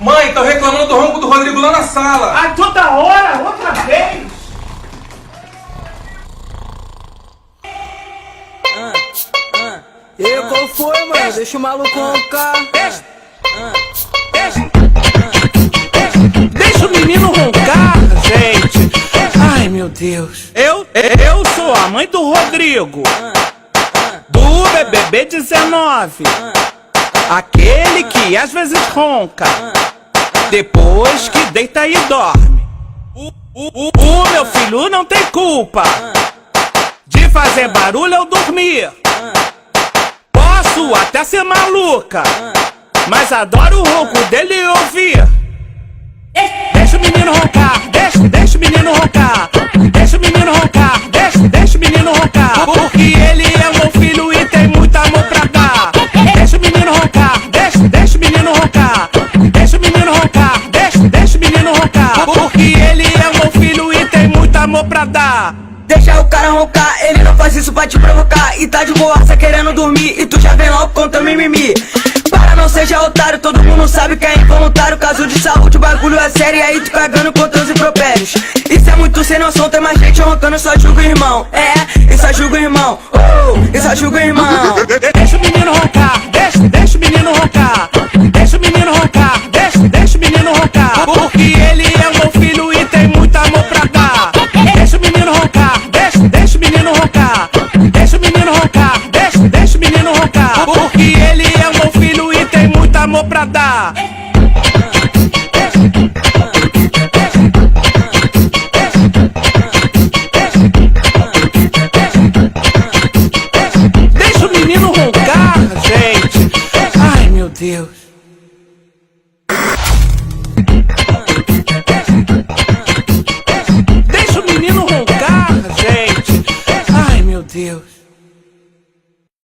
Mãe, tô reclamando do ronco do Rodrigo lá na sala. Ah, toda hora, outra vez. E aí, qual foi, mano? Deixa o maluco roncar. Deixa o menino roncar, gente. Ai, meu Deus. Eu sou a mãe do Rodrigo, do BBB 19. Aquele que às vezes ronca, depois que deita e dorme. O meu filho não tem culpa de fazer barulho ao dormir. Posso até ser maluca, mas adoro o ronco dele ouvir. Deixa o menino roncar, deixa o menino roncar. Deixa o menino roncar, deixa o menino roncar. Porque ele é meu filho e tem muito amor pra dar. Deixa o menino roncar, deixa o menino roncar. Deixa o menino roncar, deixa o menino roncar. Porque ele é meu filho e tem muito amor pra dar. Deixa o cara roncar, ele não faz isso pra te provocar. E tá de boaça querendo dormir, e tu já vem logo contando mimimi. Para, não seja otário, todo mundo sabe que é involuntário. Caso de saúde, o bagulho é sério, e aí tu cagando contra os impropérios. Isso é muito sem noção, tem mais gente roncando, só julga o irmão. Isso é julga o irmão, isso é julga o irmão. Deixa o menino roncar, deixa o menino roncar. Deixa o menino roncar, deixa o menino roncar. Porque ele é meu filho e tem muito amor pra dar. Deixa o menino roncar, deixa o menino roncar. Deixa o menino roncar, deixa o menino roncar. Porque ele é meu filho e tem muito amor pra dar. Deixa o menino roncar, gente. Ai, meu Deus.